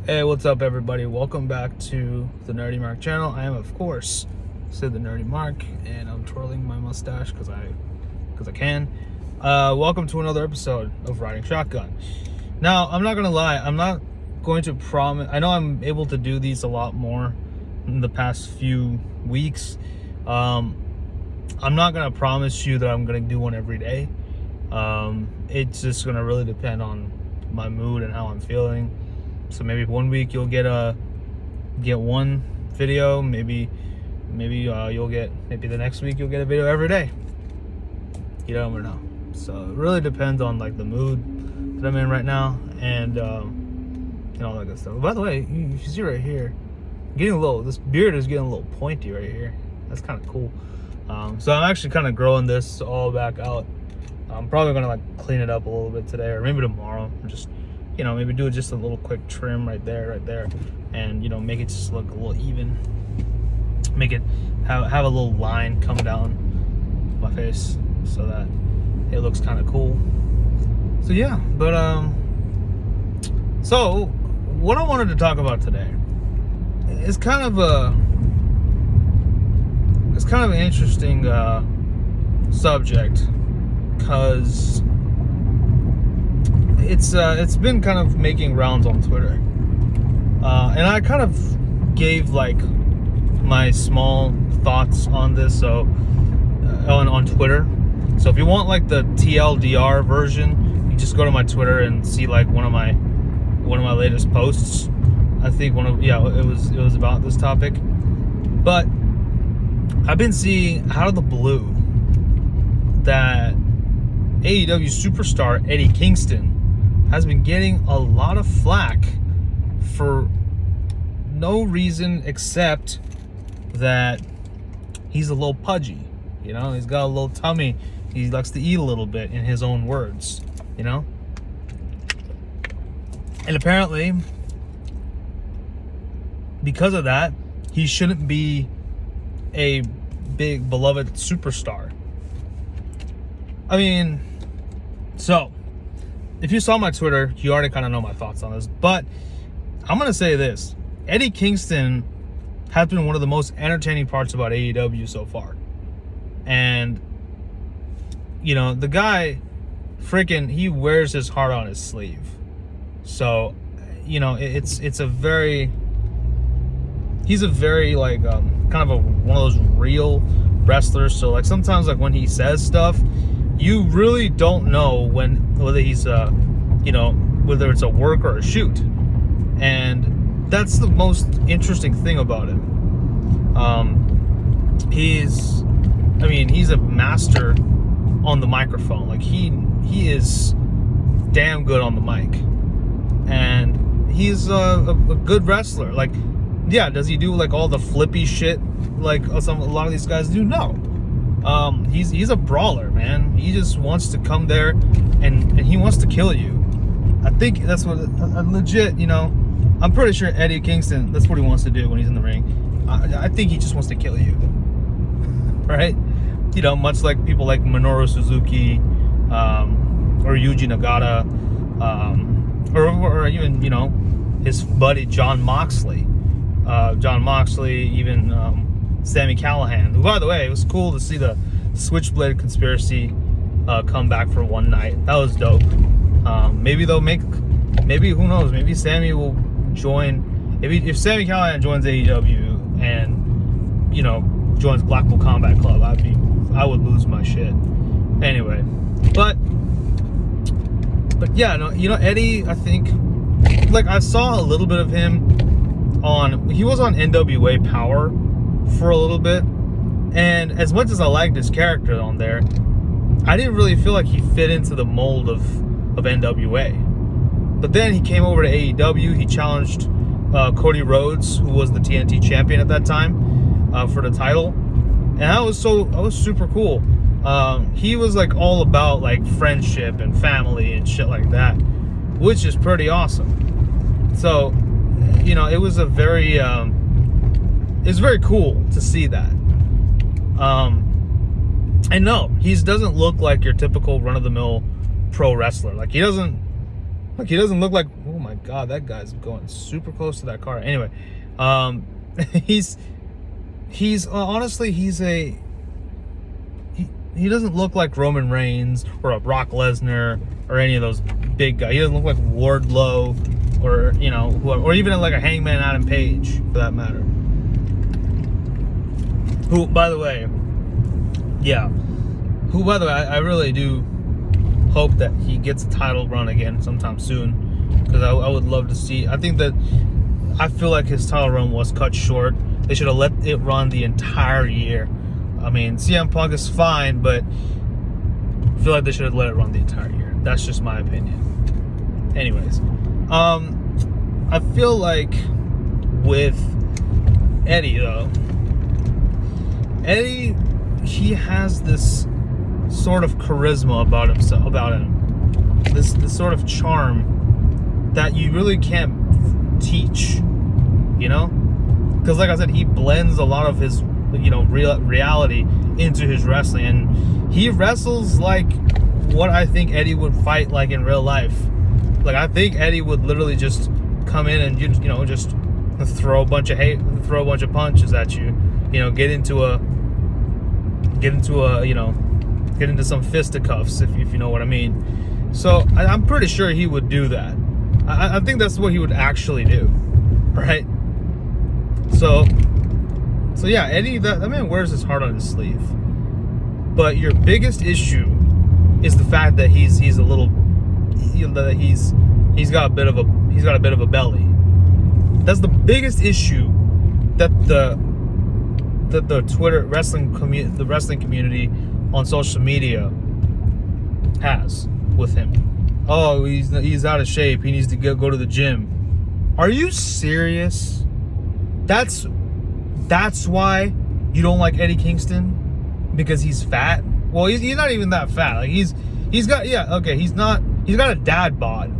Hey, what's up, everybody? Welcome back to the Nerdy Mark channel. I am, of course, Sid the Nerdy Mark, and I'm twirling my mustache because I can. Welcome to another episode of Riding Shotgun. Now, I'm not gonna lie, I'm not going to promise. I know I'm able to do these a lot more in the past few weeks. I'm not gonna promise you that I'm gonna do one every day. It's just gonna really depend on my mood and how I'm feeling. So maybe one week you'll get one video, maybe you'll get, maybe the next week you'll get a video every day. You never know. So it really depends on like the mood that I'm in right now and all that good stuff. By the way, you see right here, this beard is getting a little pointy right here. That's kind of cool. So I'm actually kind of growing this all back out. I'm probably gonna like clean it up a little bit today or maybe tomorrow. Just maybe do just a little quick trim right there, and make it just look a little even. Make it have a little line come down my face so that it looks kind of cool. So yeah, but so what I wanted to talk about today is kind of an interesting subject, because it's been kind of making rounds on Twitter, and I kind of gave like my small thoughts on this, so on Twitter. So if you want like the TLDR version, you just go to my Twitter and see like one of my latest posts. I think it was about this topic, but I've been seeing out of the blue that AEW superstar Eddie Kingston has been getting a lot of flack for no reason except that he's a little pudgy. He's got a little tummy. He likes to eat a little bit, in his own words, And apparently, because of that, he shouldn't be a big beloved superstar. I mean, so if you saw my Twitter, you already kind of know my thoughts on this, but I'm going to say this. Eddie Kingston has been one of the most entertaining parts about AEW so far. And, the guy, he wears his heart on his sleeve. So, he's a very like, kind of one of those real wrestlers. So like sometimes like when he says stuff, you really don't know whether he's whether it's a work or a shoot, and that's the most interesting thing about him. He's a master on the microphone. Like he is damn good on the mic, and he's a good wrestler. Like, yeah, does he do like all the flippy shit like a lot of these guys do? No. He's a brawler, man. He just wants to come there and he wants to kill you. I think that's what legit, I'm pretty sure Eddie Kingston, that's what he wants to do when he's in the ring. I think he just wants to kill you. Right? Much like people like Minoru Suzuki, or Yuji Nagata, or even, his buddy John Moxley. Even Sami Callihan, who, by the way, it was cool to see the Switchblade conspiracy come back for one night. That was dope. Maybe who knows, maybe Sami will join, if Sami Callihan joins AEW and joins Blackpool Combat Club, I would lose my shit. Anyway, but yeah, no, Eddie, I think, like, I saw a little bit of him he was on NWA Power for a little bit, and as much as I liked his character on there, I didn't really feel like he fit into the mold of NWA. But then he came over to AEW. He challenged Cody Rhodes, who was the TNT champion at that time, for the title, and that was super cool. He was like all about like friendship and family and shit like that, which is pretty awesome. So it was it's very cool to see that. And no, he doesn't look like your typical run-of-the-mill pro wrestler. Like he doesn't look like, oh my God, that guy's going super close to that car. Anyway, he's honestly, he doesn't look like Roman Reigns or a Brock Lesnar or any of those big guys. He doesn't look like Wardlow or, you know, or even like a Hangman Adam Page for that matter. Who, by the way, I really do hope that he gets a title run again sometime soon, because I would love to see. I feel like his title run was cut short. They should have let it run the entire year. I mean, CM Punk is fine, but I feel like they should have let it run the entire year. That's just my opinion. Anyways, I feel like with Eddie, though, he has this sort of charisma about him, this sort of charm that you really can't teach, you know? Because like I said, he blends a lot of his, you know, reality into his wrestling, and he wrestles like what I think Eddie would fight like in real life. Like, I think Eddie would literally just come in and, you know, just throw a bunch of punches at you, you know, get into some fisticuffs, if you know what I mean. So I'm pretty sure he would do that. I think that's what he would actually do, right? So yeah, Eddie, that man wears his heart on his sleeve. But your biggest issue is the fact that he's a little, you know, that he's got a bit of a belly. That's the biggest issue that the Twitter wrestling community on social media has with him. Oh, he's out of shape. He needs to go to the gym. Are you serious? That's why you don't like Eddie Kingston? Because he's fat? Well, he's not even that fat. Like, he's got a dad bod.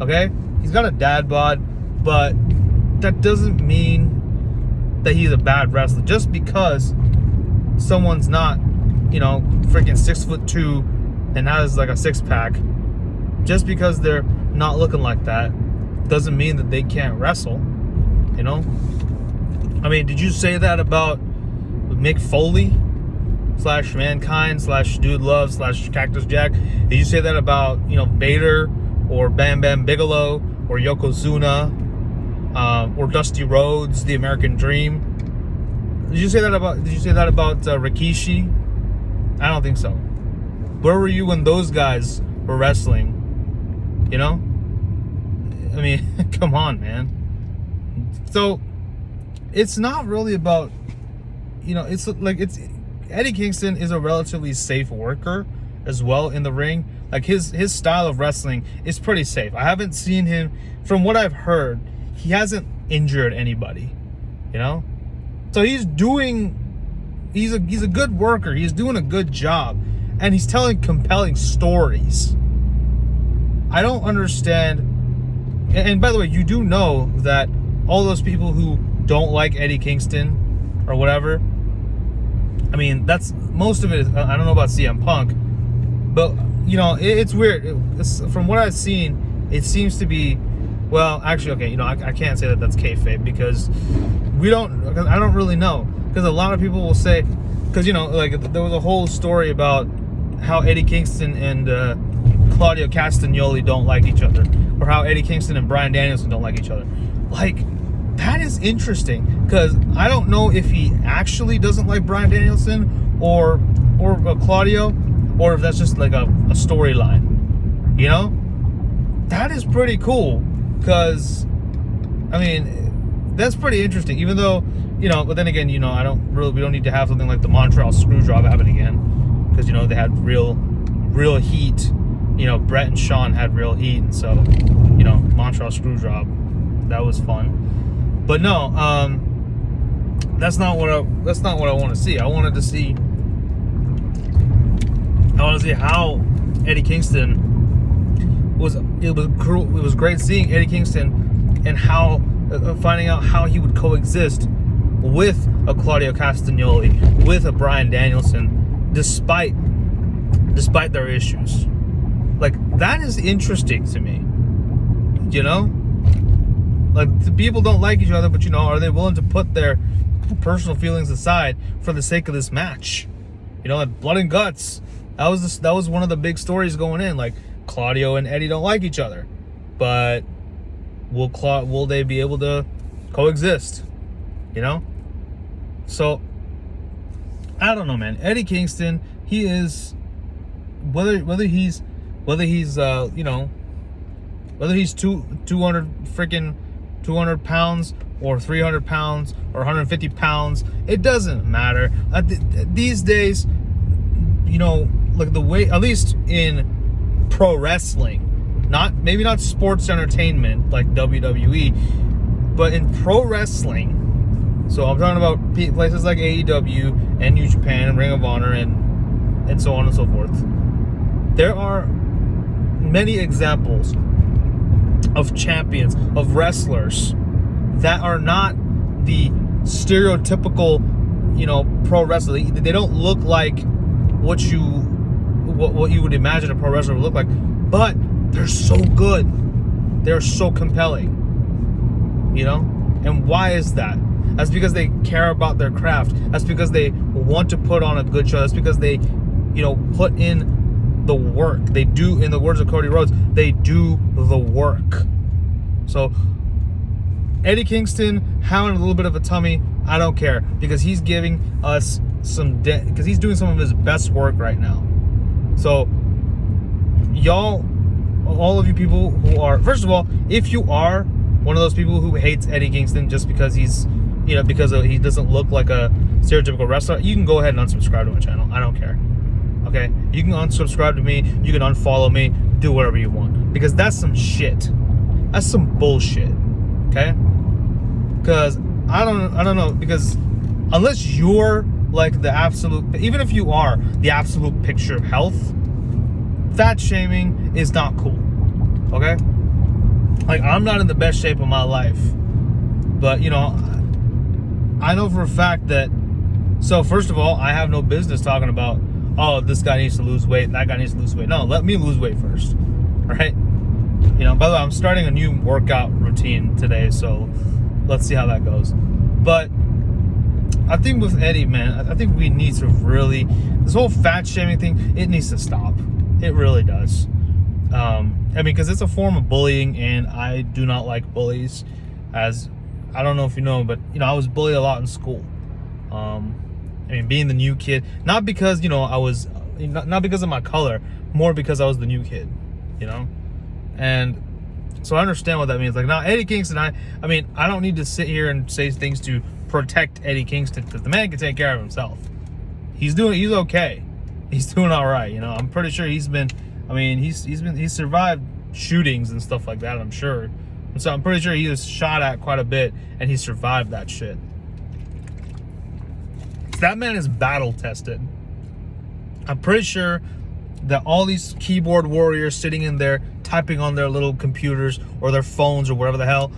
Okay? He's got a dad bod, but that doesn't mean that he's a bad wrestler. Just because someone's not, you know, freaking 6'2" and has like a six-pack, just because they're not looking like that doesn't mean that they can't wrestle, you know? I mean, did you say that about Mick Foley / Mankind / Dude Love / Cactus Jack? Did you say that about, you know, Vader or Bam Bam Bigelow or Yokozuna or Dusty Rhodes, The American Dream? Did you say that about Rikishi? I don't think so. Where were you when those guys were wrestling? You know? I mean, come on, man. So it's not really about, you know, it's Eddie Kingston is a relatively safe worker as well in the ring. Like, his style of wrestling is pretty safe. I haven't seen him, from what I've heard, he hasn't injured anybody, you know? So he's a good worker. He's doing a good job, and he's telling compelling stories. I don't understand. And by the way, you do know that all those people who don't like Eddie Kingston or whatever, I mean, that's most of it. I don't know about CM Punk, but, you know, it's weird. From what I've seen, it seems to be, well, actually, okay, you know, I can't say that that's kayfabe, because I don't really know. Because a lot of people will say, because, you know, like, there was a whole story about how Eddie Kingston and Claudio Castagnoli don't like each other, or how Eddie Kingston and Bryan Danielson don't like each other. Like, that is interesting, because I don't know if he actually doesn't like Bryan Danielson or Claudio, or if that's just like a storyline, you know? That is pretty cool, because, I mean, that's pretty interesting, even though, you know, but then again, you know, we don't need to have something like the Montreal Screwjob happen again, because, you know, they had real heat. You know, Brett and Sean had real heat, and so, you know, Montreal Screwjob, that was fun. But no, that's not what I want to see. I want to see how Eddie Kingston was. It was great seeing Eddie Kingston and how finding out how he would coexist with a Claudio Castagnoli, with a Bryan Danielson, despite their issues. Like, that is interesting to me, you know? Like, the people don't like each other, but are they willing to put their personal feelings aside for the sake of this match? Like blood and guts. That was one of the big stories going in. Like, Claudio and Eddie don't like each other, but will they be able to coexist? So I don't know, man. Eddie Kingston, he is, whether he's 200 pounds or 300 pounds or 150 pounds, it doesn't matter. These days, like the way, at least in pro wrestling, maybe not sports entertainment like WWE, but in pro wrestling, so I'm talking about places like AEW and New Japan and Ring of Honor and so on and so forth. There are many examples of champions, of wrestlers that are not the stereotypical, pro wrestler. They don't look like what you would imagine a pro wrestler would look like, but they're so good. They're so compelling, And why is that? That's because they care about their craft. That's because they want to put on a good show. That's because they, put in the work. They do, in the words of Cody Rhodes, they do the work. So Eddie Kingston having a little bit of a tummy, I don't care, because he's giving us because he's doing some of his best work right now. So y'all, all of you people who are, first of all, if you are one of those people who hates Eddie Kingston just because he's, because he doesn't look like a stereotypical wrestler, you can go ahead and unsubscribe to my channel. I don't care. Okay? You can unsubscribe to me. You can unfollow me. Do whatever you want. Because that's some shit. That's some bullshit. Okay? Because I don't know. Because unless you're like the absolute, even if you are the absolute picture of health, fat shaming is not cool. Okay? Like, I'm not in the best shape of my life. But, I know for a fact that, so first of all, I have no business talking about, oh, this guy needs to lose weight, that guy needs to lose weight. No, let me lose weight first. All right? By the way, I'm starting a new workout routine today, so let's see how that goes. But I think with Eddie, man, I think we need to really, this whole fat shaming thing, it needs to stop. It really does. Because it's a form of bullying, and I do not like bullies. As I don't know if you know, but I was bullied a lot in school. Being the new kid, not because I was, not because of my color, more because I was the new kid, and so I understand what that means. Like, now Eddie Kingston, I don't need to sit here and say things to protect Eddie Kingston, because the man can take care of himself. He's okay. He's doing all right. I'm pretty sure he's survived shootings and stuff like that, I'm sure. And so I'm pretty sure he was shot at quite a bit, and he survived that shit. That man is battle tested. I'm pretty sure that all these keyboard warriors sitting in there typing on their little computers or their phones or whatever the hell,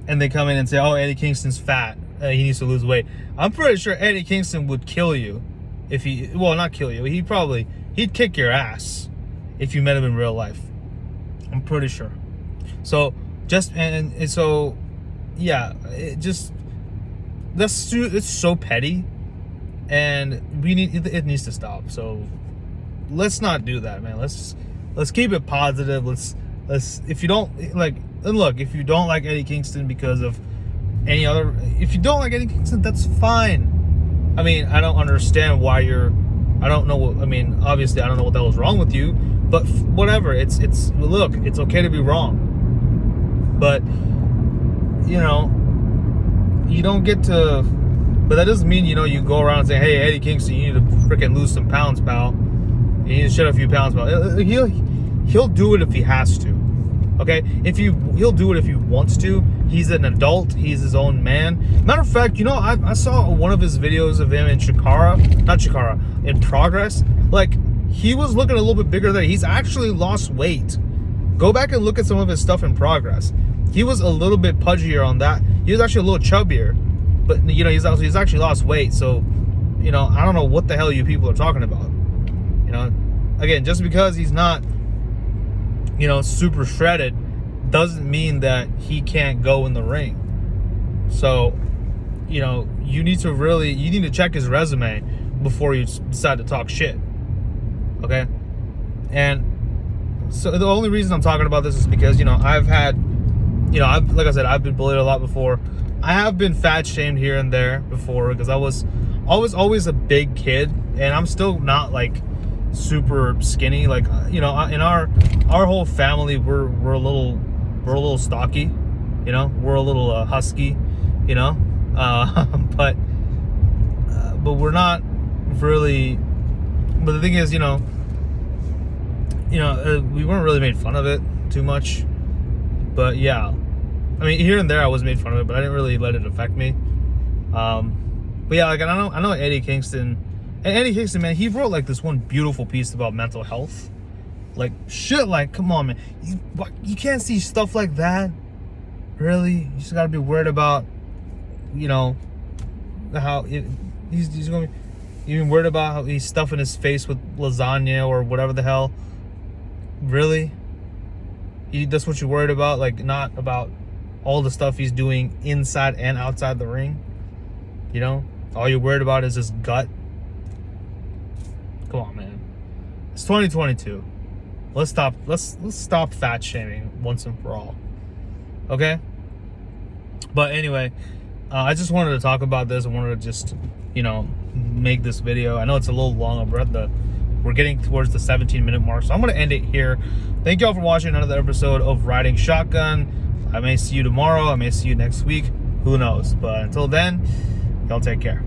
and they come in and say, oh, Eddie Kingston's fat, he needs to lose weight. I'm pretty sure Eddie Kingston would kill you if not kill you, he'd kick your ass if you met him in real life. I'm pretty sure. So it's so petty, and it needs to stop. So let's not do that, man. Let's keep it positive. Let's if you don't like Eddie Kingston because of any other, if you don't like Eddie Kingston, that's fine. I don't understand why obviously I don't know what the hell is wrong with you, but whatever. It's okay to be wrong. But, you don't get to, but that doesn't mean, you go around and say, hey, Eddie Kingston, you need to freaking lose some pounds, pal. You need to shed a few pounds, pal. He'll do it if he has to. Okay? He'll do it if he wants to. He's an adult. He's his own man. Matter of fact, I saw one of his videos of him in Progress. Like, he was looking a little bit bigger there. He's actually lost weight. Go back and look at some of his stuff in Progress. He was a little bit pudgier on that. He was actually a little chubbier. But, he's actually lost weight. So, I don't know what the hell you people are talking about. Again, just because he's not, super shredded doesn't mean that he can't go in the ring. So, you know, you need to check his resume before you decide to talk shit. Okay? And so the only reason I'm talking about this is because, you know, like I said, I've been bullied a lot before. I have been fat shamed here and there before because I was always a big kid, and I'm still not like super skinny. Like, you know, in our whole family, we're a little stocky, you know, we're a little husky, you know, but we're not really. But the thing is, you know, we weren't really made fun of it too much. But yeah, I mean, here and there I was made fun of it, but I didn't really let it affect me. But yeah, like I know Eddie Kingston, and Eddie Kingston, man, he wrote like this one beautiful piece about mental health. Like, shit, like, come on, man, you can't see stuff like that. Really, you just gotta be worried about, you know, how he's gonna be even worried about how he's stuffing his face with lasagna or whatever the hell. Really? That's what you're worried about? Like, not about all the stuff he's doing inside and outside the ring? You know? All you're worried about is his gut? Come on, man. It's 2022. Let's stop fat shaming once and for all. Okay? But anyway, I just wanted to talk about this. I wanted to just, you know, make this video. I know it's a little long. We're getting towards the 17-minute mark, so I'm going to end it here. Thank you all for watching another episode of Riding Shotgun. I may see you tomorrow. I may see you next week. Who knows? But until then, y'all take care.